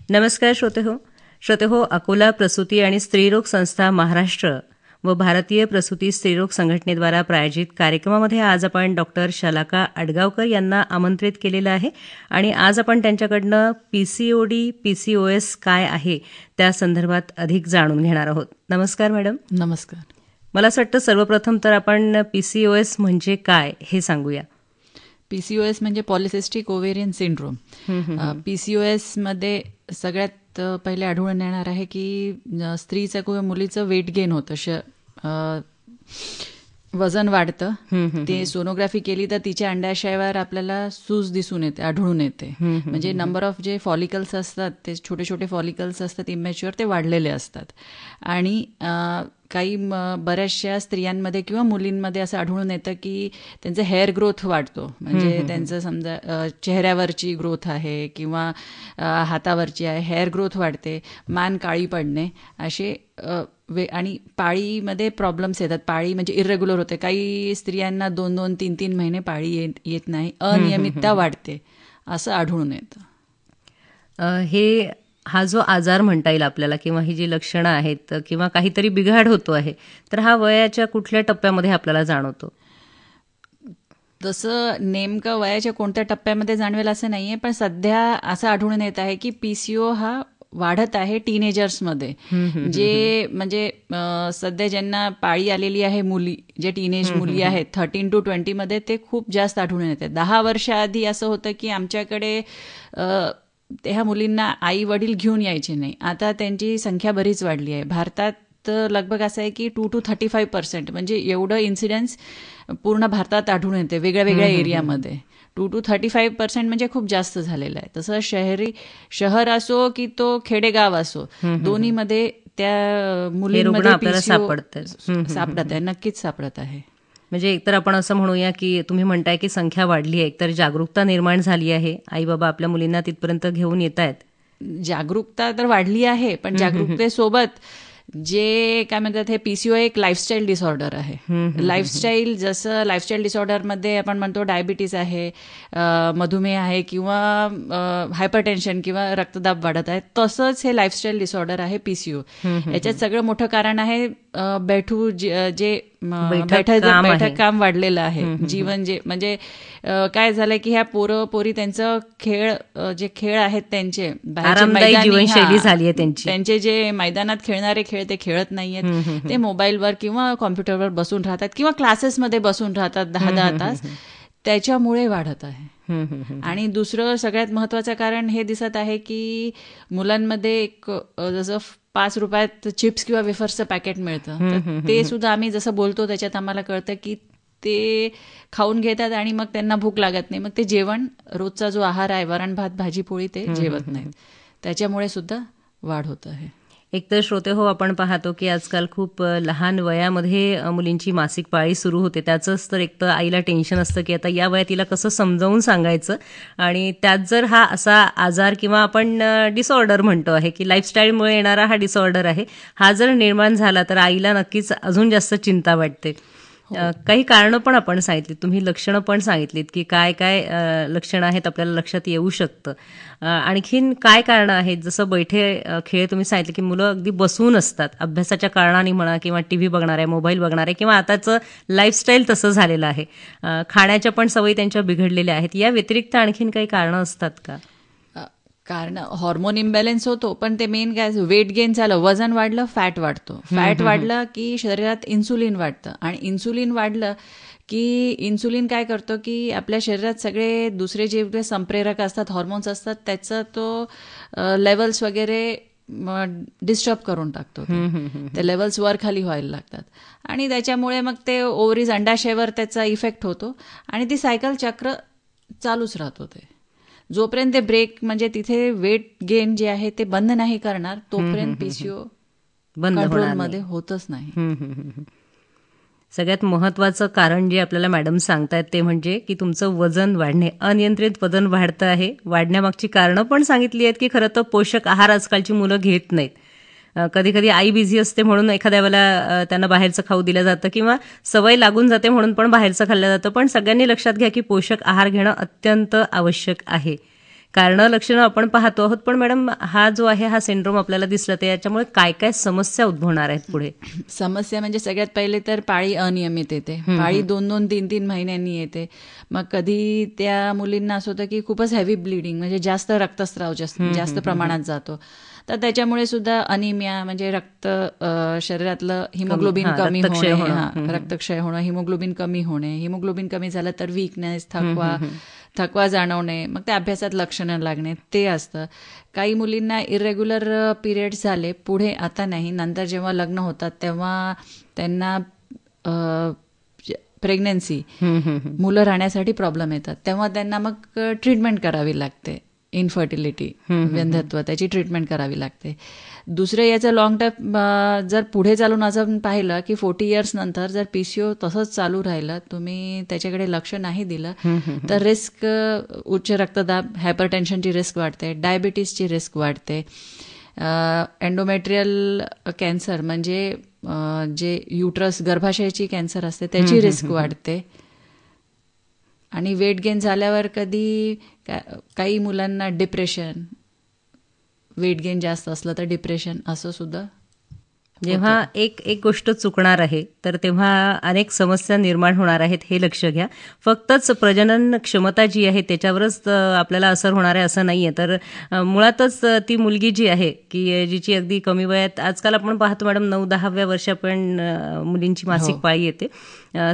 नमस्कार श्रोते हो, अकोला प्रसूती आणि स्त्रीरोग संस्था महाराष्ट्र व भारतीय प्रसूती स्त्रीरोग संघटनेद्वारा प्रायोजित कार्यक्रमामध्ये आज आपण डॉक्टर शलाका अडगावकर यांना आमंत्रित केलेलं आहे आणि आज आपण त्यांच्याकडनं पीसीओडी पीसीओएस काय आहे त्या संदर्भात अधिक जाणून घेणार आहोत. नमस्कार मॅडम. नमस्कार. मला असं वाटतं सर्वप्रथम तर आपण पीसीओएस म्हणजे काय हे सांगूया. पीसीओएस म्हणजे पॉलिसिस्टिक ओव्हेरियन सिंड्रोम. पीसीओएस मध्ये सगळ्यात पहिले आढळून येणार आहे की स्त्रीचं किंवा मुलीचं वेट गेन होतं, वजन वाढतं. ते सोनोग्राफी केली तर तिच्या अंडाशयावर आपल्याला सूज दिसून येते, आढळून येते. म्हणजे नंबर ऑफ जे फॉलिकल्स असतात ते छोटे छोटे फॉलिकल्स असतात इमॅच्युअर, ते वाढलेले असतात. आणि काही बऱ्याचशा स्त्रियांमध्ये किंवा मुलींमध्ये असं आढळून येतं की त्यांचं हेअर ग्रोथ वाढतो. म्हणजे त्यांचं समजा चेहऱ्यावरची ग्रोथ आहे किंवा हातावरची आहे, हेअर ग्रोथ वाढते, मान काळी पडणे असे आणि पाळीमध्ये प्रॉब्लेम्स येतात. पाळी म्हणजे इरेग्युलर होते. काही स्त्रियांना 2-2, 3-3 महिने पाळी येत नाही, अनियमितता वाढते असं आढळून येतं. हा जो आजार म्हणता येईल आपल्याला किंवा ही जी लक्षणं आहेत किंवा काहीतरी बिघाड होतो आहे, तर हा वयाच्या कुठल्या टप्प्यामध्ये आपल्याला जाणवतो? तसं नेमकं वयाच्या कोणत्या टप्प्यामध्ये जाणवेल असं नाहीये, पण सध्या असं आढळून येत आहे की पीसीओ हा वाढत आहे टीनेजर्समध्ये. जे म्हणजे सध्या ज्यांना पाळी आलेली आहे, मुली जे टीनेज मुली आहेत 13 to 20 मध्ये, ते खूप जास्त आढळून येते. 10 वर्षाआधी असं होतं की आमच्याकडे ह्या मुलींना आई वडील घेऊन यायचे नाही. आता त्यांची संख्या बरीच वाढली आहे. भारतात लगभग असं आहे की 2 to 35% म्हणजे एवढं इन्सिडेन्स पूर्ण भारतात आढळून येते वेगळ्या वेगळ्या एरियामध्ये. 2 to 35% म्हणजे खूप जास्त झालेलं आहे. तसं शहर असो की तो खेडेगाव असो, दोन्हीमध्ये त्या मुलींमध्ये सापडत आहे, नक्कीच सापडत आहे. म्हणजे एकतर आपण असं म्हणूया की तुम्ही म्हणताय की संख्या वाढली आहे, एकतर जागरूकता निर्माण झाली आहे, आई बाबा आपल्या मुलींना तिथपर्यंत घेऊन येत आहेत. जागरूकता तर वाढली आहे, पण जागरूकतेसोबत जे काय म्हणतात, हे पीसीओ एक लाईफस्टाईल डिसऑर्डर आहे. लाईफस्टाईल, जसं लाईफस्टाईल डिसऑर्डरमध्ये आपण म्हणतो डायबिटीस आहे, मधुमेह आहे किंवा हायपरटेन्शन किंवा रक्तदाब वाढत आहे, तसंच हे लाईफस्टाईल डिसऑर्डर आहे पीसीओ. याच्यात सगळं मोठं कारण आहे बैठक काम वाढलेलं आहे. जीवन जे म्हणजे काय झालंय की ह्या पोरी त्यांचं खेळ आहेत त्यांचे जीवनशैली झाली आहे त्यांचे जे मैदानात खेळणारे खेळ ते खेळत नाहीयेत. ते मोबाईलवर किंवा कॉम्प्युटरवर बसून राहतात किंवा क्लासेसमध्ये बसून राहतात 10-10 तास. त्याच्यामुळे वाढत आहे. आणि दुसरं सगळ्यात महत्वाचं कारण हे दिसत आहे की मुलांमध्ये एक जसं 5 रुपयात चिप्स किंवा वेफर्सचं पॅकेट मिळतं, ते सुद्धा आम्ही जसं बोलतो त्याच्यात आम्हाला कळतं की ते खाऊन घेतात आणि मग त्यांना भूक लागत नाही. मग ते जेवण, रोजचा जो आहार आहे वरण भात भाजी पोळी, ते जेवत नाहीत. त्याच्यामुळे सुद्धा वाढ होत आहे. एकतर श्रोते हो, आपण पाहतो की आजकाल खूप लहान वयामध्ये मुलींची मासिक पाळी सुरू होते. त्याचंच तर एक तर आईला टेन्शन असतं की आता या वयात तिला कसं समजावून सांगायचं. आणि त्यात जर हा असा आजार किंवा आपण डिसऑर्डर म्हणतो आहे की लाईफस्टाईलमुळे येणारा हा डिसऑर्डर आहे, हा जर निर्माण झाला तर आईला नक्कीच अजून जास्त चिंता वाटते. काही कारणं पण आपण सांगितलीत, तुम्ही लक्षणं पण सांगितलीत की काय काय लक्षणं आहेत आपल्याला लक्षात येऊ शकतं. आणखीन काय कारणं आहेत, जसं बैठे खेळ तुम्ही सांगितले की मुलं अगदी बसून असतात अभ्यासाच्या कारणाने म्हणा किंवा टीव्ही बघणार आहे, मोबाईल बघणार आहे, किंवा आताचं लाईफस्टाईल तसं झालेलं आहे, खाण्याच्या पण सवयी त्यांच्या बिघडलेल्या आहेत. या व्यतिरिक्त आणखीन काही कारणं असतात का? कारण हॉर्मोन इम्बॅलन्स होतो, पण ते मेन काय, वेट गेन झालं, वजन वाढलं, फॅट वाढतो. फॅट वाढलं की शरीरात इन्सुलिन वाढतं, आणि इन्सुलिन वाढलं की इन्सुलिन काय करतो की आपल्या शरीरात सगळे दुसरे जे संप्रेरक असतात, हॉर्मोन्स असतात, त्याचा तो लेवल्स वगैरे डिस्टर्ब करून टाकतो. ते लेवल्स वर खाली व्हायला लागतात आणि त्याच्यामुळे मग ते ओव्हरीज, अंडाशयावर त्याचा इफेक्ट होतो आणि ती सायकल चक्र चालूच राहत होते. जोपर्यंत ते ब्रेक, म्हणजे तिथे वेट गेन जे आहे ते बंद नाही करणार, तोपर्यंत पीसीओ कंट्रोलमध्ये होतच नाही. सगळ्यात महत्वाचं कारण जे आपल्याला मॅडम सांगतायत ते म्हणजे की तुमचं वजन वाढणे, अनियंत्रित वजन वाढतं आहे. वाढण्यामागची कारणं पण सांगितली आहेत की खरं तर पोषक आहार आजकालची मुलं घेत नाहीत. कधी कधी आई बिझी असते म्हणून एखाद्या वेळेला त्यांना बाहेरचं खाऊ दिलं जातं किंवा सवय लागून जाते म्हणून पण बाहेरचं खाल्लं जातं. पण सगळ्यांनी लक्षात घ्या की पोषक आहार घेणं अत्यंत आवश्यक आहे. कारणं लक्षणं आपण पाहतो आहोत, पण मॅडम हा जो आहे हा सिंड्रोम आपल्याला दिसला तर याच्यामुळे काय काय समस्या उद्भवणार आहेत पुढे? समस्या म्हणजे सगळ्यात पहिले तर पाळी अनियमित येते. पाळी 2-2, 3-3 महिन्यांनी येते. मग कधी त्या मुलींना असं होतं की खूपच हेवी ब्लिडिंग, म्हणजे जास्त रक्तस्राव जास्त प्रमाणात जातो. तर त्याच्यामुळे सुद्धा अनिमिया म्हणजे शरीरातलं हिमोग्लोबिन कमी होणे, रक्तक्षय होणं, हिमोग्लोबिन कमी होणे, हिमोग्लोबिन कमी झालं तर वीकनेस, थकवा जाणवणे, मग त्या अभ्यासात लक्षणं लागणे ते असतं. काही मुलींना इरेग्युलर पिरियड्स झाले पुढे, आता नाही, नंतर जेव्हा लग्न होतात तेव्हा त्यांना प्रेग्नन्सी, मुलं राहण्यासाठी प्रॉब्लेम येतात, तेव्हा त्यांना मग ट्रीटमेंट करावी लागते. इन्फर्टिलिटी, वंध्यत्व, त्याची ट्रीटमेंट करावी लागते. दुसरं याचं लॉंग टर्म जर पुढे चालून असं पाहिलं की 40 इयर्स नंतर जर पीसीओ तसंच चालू राहिलं, तुम्ही त्याच्याकडे लक्ष नाही दिलं तर रिस्क, उच्च रक्तदाब, हायपरटेन्शनची रिस्क वाढते, डायबिटीसची रिस्क वाढते, एंडोमेट्रियल कॅन्सर म्हणजे जे युट्रस गर्भाशयाची कॅन्सर असते त्याची रिस्क वाढते. आणि वेट गेन झाल्यावर कधी काही मुलांना डिप्रेशन, वेट गेन जास्त असलं तर डिप्रेशन, असं सुद्धा. जेव्हा एक गोष्ट चुकणार आहे तर तेव्हा अनेक समस्या निर्माण होणार आहेत, हे लक्ष घ्या. फक्तच प्रजनन क्षमता जी आहे त्याच्यावरच आपल्याला असर होणार आहे असं नाहीये. तर मुळातच ती मुलगी जी आहे की जिची अगदी कमी वयात, आजकाल आपण पाहतो मॅडम 9-10व्या वर्षा पण मुलींची मासिक पाळी येते.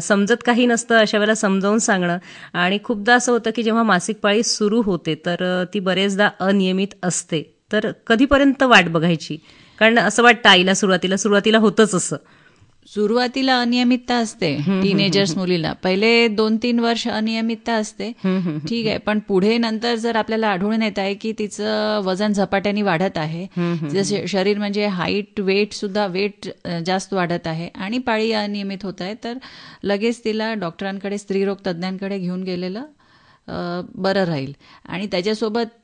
समजत काही नसतं, अशा वेळेला समजावून सांगणं. आणि खूपदा असं होतं की जेव्हा मासिक पाळी सुरू होते तर ती बरेचदा अनियमित असते, तर कधीपर्यंत वाट बघायची? कारण असं वाटतं आईला सुरुवातीला होतच असं. सुरुवातीला अनियमितता असते टीनेजर्स मुलीला, पहिले 2-3 वर्ष अनियमितता असते, ठीक आहे. पण पुढे नंतर जर आपल्याला आढळून येत आहे की तिचं वजन झपाट्याने वाढत आहे, जसे शरीर म्हणजे हाईट, वेट जास्त वाढत आहे आणि पाळी अनियमित होत आहे, तर लगेच तिला डॉक्टरांकडे, स्त्रीरोग तज्ज्ञांकडे घेऊन गेलेलं बरं राहील. आणि त्याच्यासोबत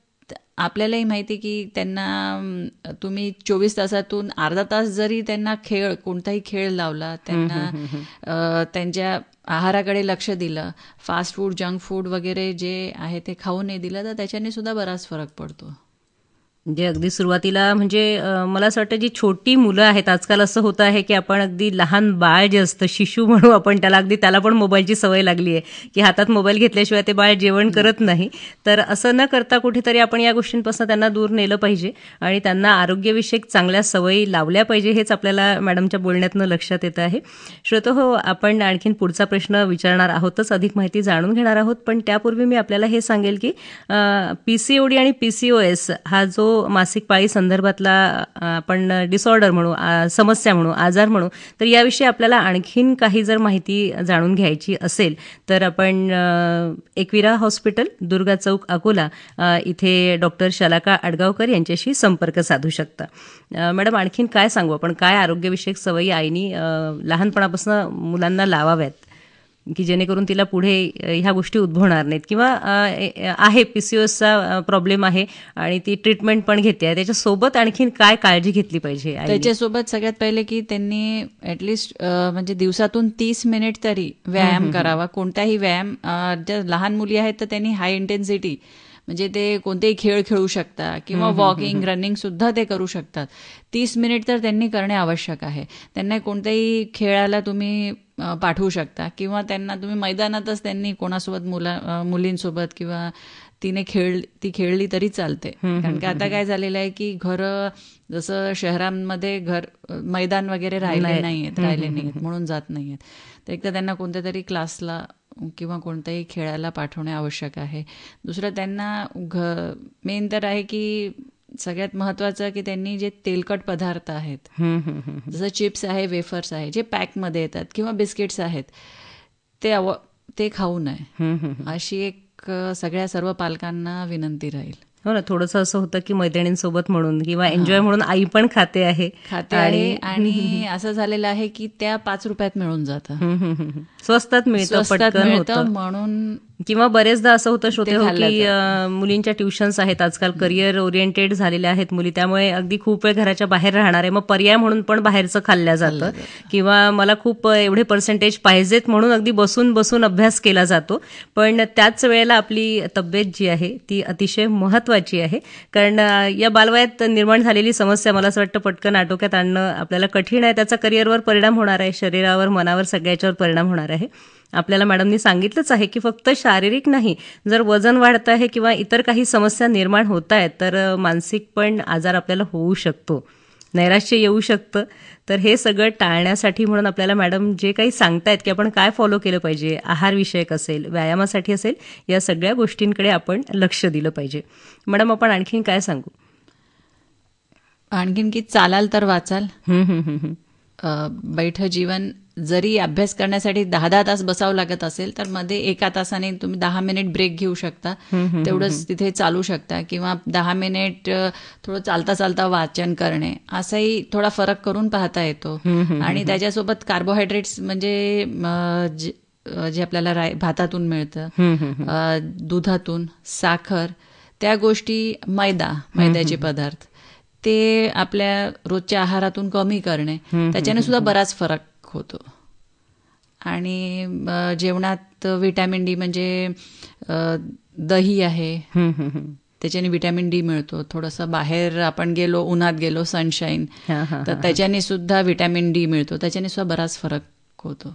आपल्यालाही माहिती की त्यांना तुम्ही 24 तासातून अर्धा तास जरी त्यांना कोणताही खेळ लावला, त्यांना त्यांच्या आहाराकडे लक्ष दिलं, फास्ट फूड, जंक फूड वगैरे जे आहे ते खाऊ नाही दिलं, तर त्याच्याने सुद्धा बराच फरक पडतो. म्हणजे अगदी सुरुवातीला म्हणजे मला असं वाटतं जी छोटी मुलं आहेत, आजकाल असं होतं आहे की आपण अगदी लहान बाळ जे असतं, शिशू म्हणू आपण त्याला, अगदी त्याला पण मोबाईलची सवय लागली आहे की हातात मोबाईल घेतल्याशिवाय ते बाळ जेवण करत नाही. तर असं न करता कुठेतरी आपण या गोष्टींपासून त्यांना दूर नेलं पाहिजे आणि त्यांना आरोग्यविषयक चांगल्या सवयी लावल्या पाहिजे, हेच आपल्याला मॅडमच्या बोलण्यातनं लक्षात येतं आहे. श्रोतो, आपण आणखीन पुढचा प्रश्न विचारणार आहोतच, अधिक माहिती जाणून घेणार आहोत, पण त्यापूर्वी मी आपल्याला हे सांगेल की पीसीओडी आणि पीसीओएस हा जो मासिक पाळी संदर्भातला आपण डिसऑर्डर म्हणू, समस्या म्हणू, आजार म्हणू, तर याविषयी आपल्याला आणखीन काही जर माहिती जाणून घ्यायची असेल तर आपण एकविरा हॉस्पिटल, दुर्गा चौक, अकोला इथे डॉक्टर शलाका अडगावकर यांच्याशी संपर्क साधू शकता. मॅडम, आणखीन काय सांगू आपण, काय आरोग्यविषयक सवयी आईनी लहानपणापासून मुलांना लावाव्यात की जेणेकरून तिला पुढे ह्या गोष्टी उद्भवणार नाहीत? किंवा आहे पीसीओएसचा प्रॉब्लेम आहे आणि ती ट्रीटमेंट पण घेते आहे, त्याच्यासोबत आणखीन काय काळजी घेतली पाहिजे? त्याच्यासोबत सगळ्यात पहिले की त्यांनी ॲटलिस्ट म्हणजे दिवसातून 30 मिनिट तरी व्यायाम करावा. कोणताही व्यायाम, ज्या लहान मुली आहेत तर त्यांनी हाय इंटेन्सिटी म्हणजे ते कोणतेही खेळ खेळू शकतात किंवा वॉकिंग, रनिंग सुद्धा ते करू शकतात. 30 मिनिट तर त्यांनी करणे आवश्यक आहे. त्यांना कोणत्याही खेळाला तुम्ही पाठवू शकता किंवा त्यांना तुम्ही मैदानातच त्यांनी कोणासोबत मुलींसोबत किंवा ती खेळली तरी चालते. कारण की आता काय झालेलं आहे की घरं, जसं शहरांमध्ये मैदान वगैरे राहिले नाहीयेत म्हणून जात नाहीयेत. तर एकदा त्यांना कोणत्या तरी क्लासला किंवा कोणत्याही खेळायला पाठवणे आवश्यक आहे. दुसरं, त्यांना मेन तर आहे की सगळ्यात महत्त्वाचं की त्यांनी जे तेलकट पदार्थ आहेत, जसं चिप्स आहे, वेफर्स आहे, जे पॅकमध्ये येतात किंवा बिस्किट्स आहेत, ते खाऊ नये, अशी एक सर्व पालकांना विनंती राहील. हो ना, थोडंसं असं होतं की मैत्रिणींसोबत म्हणून किंवा एन्जॉय म्हणून आई पण खाते आहे आणि असं झालेलं आहे की त्या 5 रुपयात मिळून जातं, स्वस्तात मिळतं, म्हणून किंवा बरेचदा असं होतं श्रोते हो खाल्लं की मुलींच्या ट्युशन्स आहेत आजकाल, करिअर ओरिएंटेड झालेल्या आहेत मुली, त्यामुळे अगदी खूप वेळ घराच्या बाहेर राहणार आहे, मग पर्याय म्हणून पण बाहेरचं खाल्ल्या जातं किंवा मला खूप एवढे पर्सेंटेज पाहिजेत म्हणून अगदी बसून बसून अभ्यास केला जातो. पण त्याच वेळेला आपली तब्येत जी आहे ती अतिशय महत्त्वाची आहे, कारण या बालवयात निर्माण झालेली समस्या मला असं वाटतं पटकन आटोक्यात आणणं आपल्याला कठीण आहे. त्याचा करिअरवर परिणाम होणार आहे, शरीरावर, मनावर, सगळ्याच्यावर परिणाम होणार आहे. आपल्याला मॅडमनी सांगितलंच आहे की फक्त शारीरिक नाही, जर वजन वाढतं आहे किंवा इतर काही समस्या निर्माण होत आहेत तर मानसिक पण आजार आपल्याला होऊ शकतो, नैराश्य येऊ शकतं. तर हे सगळं टाळण्यासाठी म्हणून आपल्याला मॅडम जे काही सांगतायत की आपण काय फॉलो केलं पाहिजे, आहारविषयक असेल, व्यायामासाठी असेल, या सगळ्या गोष्टींकडे आपण लक्ष दिलं पाहिजे. मॅडम आपण आणखीन काय सांगू? आणखीन की चालाल तर वाचाल. बैठ जीवन. जरी अभ्यास करण्यासाठी 10-10 तास बसावं लागत असेल तर मध्ये 1 तासाने तुम्ही 10 मिनिट ब्रेक घेऊ शकता, तेवढंच तिथे चालू शकता, किंवा 10 मिनिट थोडं चालता चालता वाचन करणे, असाही थोडा फरक करून पाहता येतो. आणि त्याच्यासोबत कार्बोहायड्रेट्स म्हणजे जे आपल्याला भातातून मिळतं, दुधातून, साखर, त्या गोष्टी, मैद्याचे पदार्थ ते आपल्या रोजच्या आहारातून कमी करणे, त्याच्याने सुद्धा बराच फरक होतो. आणि जेवणात व्हिटॅमिन डी म्हणजे दही आहे, त्याच्याने व्हिटॅमिन डी मिळतो. थोडंसं बाहेर आपण गेलो, उन्हात गेलो, सनशाईन, तर त्याच्याने सुद्धा व्हिटॅमिन डी मिळतो, त्याच्याने सुद्धा बराच फरक होतो.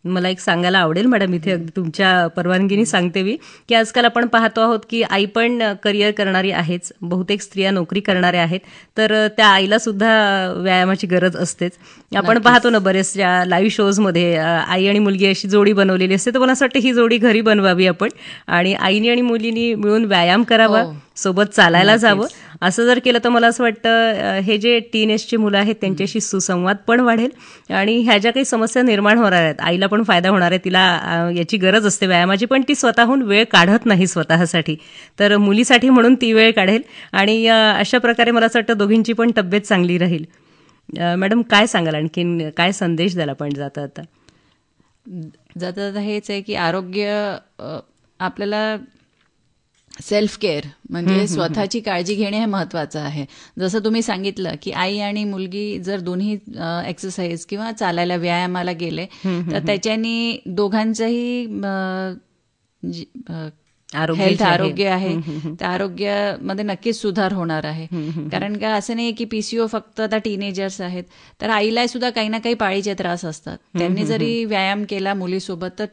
मला एक सांगायला आवडेल मॅडम इथे, अगदी तुमच्या परवानगीने सांगते मी, की आजकाल आपण पाहतो आहोत की आई पण करिअर करणारी आहेच, बहुतेक स्त्रिया नोकरी करणाऱ्या आहेत, तर त्या आईला सुद्धा व्यायामाची गरज असतेच. आपण पाहतो ना बरेचशा लाईव्ह शोजमध्ये आई आणि मुलगी अशी जोडी बनवलेली असते, तर मला असं वाटतं ही जोडी घरी बनवावी आपण आणि आईनी आणि मुलीनी मिळून व्यायाम करावा, सोबत चालायला जावं. असं जर केलं तर मला असं वाटतं हे जे टीनेजची मुलं आहेत त्यांच्याशी सुसंवाद पण वाढेल आणि ह्या ज्या काही समस्या निर्माण होणार आहेत आईला पण फायदा होणार आहे. तिला याची गरज असते व्यायामाची, पण ती स्वतःहून वेळ काढत नाही स्वतःसाठी, तर मुलीसाठी म्हणून ती वेळ काढेल आणि अशा प्रकारे मला असं वाटतं दोघींची पण तब्येत चांगली राहील. मॅडम काय सांगाल, आणखीन काय संदेश द्यायला पण जाता जाता हेच आहे की आरोग्य आपल्याला सेल्फ केअर म्हणजे स्वतःची काळजी घेणे हे महत्वाचं आहे. जसं तुम्ही सांगितलं की आई आणि मुलगी जर दोन्ही एक्सरसाइज किंवा चालायला, व्यायामाला गेले तर त्याच्यानी दोघांचंही हेल्थ, आरोग्य आहे, त्या आरोग्यामध्ये नक्कीच सुधार होणार आहे. कारण का असं नाही की पीसीओ फक्त आता टीनेजर्स आहेत, तर आईला सुद्धा काही ना काही पाळीचे त्रास असतात. त्यांनी जरी व्यायाम केला मुलीसोबत तर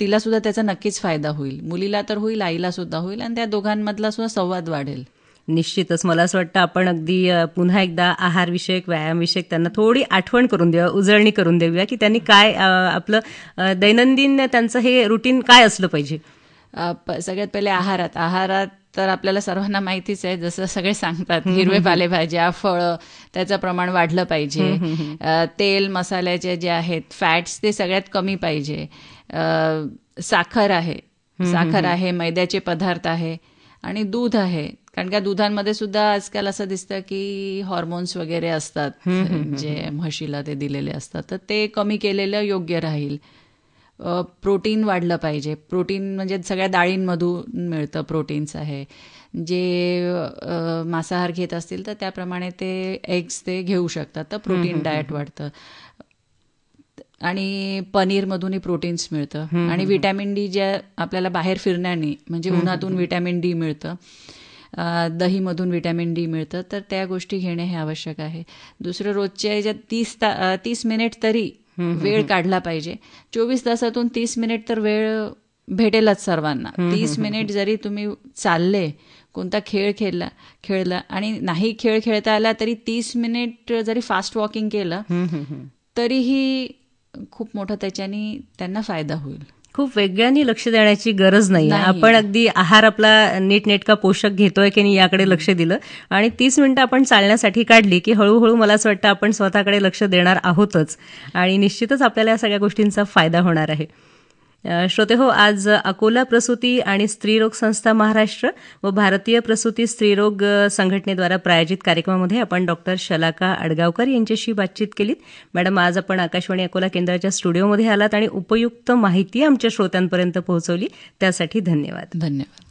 तिला सुद्धा त्याचा नक्कीच फायदा होईल, मुलीला तर होईल, आईला सुद्धा होईल, आणि त्या दोघांमधला सुद्धा संवाद वाढेल. निश्चितच मला असं वाटतं आपण अगदी पुन्हा एकदा आहारविषयक, व्यायामविषयक त्यांना थोडी आठवण करून देऊया, उजळणी करून देऊया की त्यांनी काय आपलं दैनंदिन त्यांचं हे रुटीन काय असलं पाहिजे. सगळ्यात पहिले आहारात तर आपल्याला सर्वांना माहितीच आहे, जसं सगळे सांगतात हिरवे पालेभाज्या, फळं, त्याचं प्रमाण वाढलं पाहिजे. तेल मसाल्याचे जे आहेत फॅट्स ते सगळ्यात कमी पाहिजे. साखर आहे, मैद्याचे पदार्थ आहे आणि दूध आहे. कारण का दुधांमध्ये सुद्धा आजकाल असं दिसतं की हॉर्मोन्स वगैरे असतात जे म्हशीला ते दिलेले असतात, तर ते कमी केलेलं योग्य राहील. प्रोटीन वाढलं पाहिजे. प्रोटीन म्हणजे सगळ्या डाळींमधून मिळतं प्रोटीन्स आहे. जे मांसाहार घेत असतील तर त्याप्रमाणे ते एग्स ते घेऊ शकतात, तर प्रोटीन डाएट वाढतं. आणि पनीरमधूनही प्रोटीन्स मिळतं. आणि व्हिटॅमिन डी ज्या आपल्याला बाहेर फिरण्याने म्हणजे उन्हातून व्हिटॅमिन डी मिळतं, दहीमधून व्हिटॅमिन डी मिळतं, तर त्या गोष्टी घेणे हे आवश्यक आहे. दुसरं रोजच्या याच्यात 30 मिनिट तरी वेळ काढला पाहिजे. 24 तासातून 30 मिनिट तर वेळ भेटेलच सर्वांना. 30 मिनिट जरी तुम्ही चालले, कोणता खेळ खेळला आणि नाही खेळ खेळता आला तरी 30 मिनिट जरी फास्ट वॉकिंग केलं तरीही खूप मोठा त्याच्याने त्यांना फायदा होईल. खूप वेगळ्यांनी लक्ष देण्याची गरज नाही. आपण अगदी आहार आपला नीटनेटका पोषक घेतोय की नाही याकडे लक्ष दिलं आणि 30 मिनिटं आपण चालण्यासाठी काढली की हळूहळू मला असं वाटतं आपण स्वतःकडे लक्ष देणार आहोतच आणि निश्चितच आपल्याला या सगळ्या गोष्टींचा फायदा होणार आहे. श्रोते हो, आज अकोला प्रसूती आणि स्त्रीरोग संस्था महाराष्ट्र व भारतीय प्रसूती स्त्रीरोग संघटनेद्वारा प्रायोजित कार्यक्रमामध्ये आपण डॉक्टर शलाका अडगावकर यांच्याशी बातचीत केलीत. मॅडम, आज आपण आकाशवाणी अकोला केंद्राच्या स्टुडिओमध्ये आलात आणि उपयुक्त माहिती आमच्या श्रोत्यांपर्यंत पोहोचवली, त्यासाठी धन्यवाद. धन्यवाद.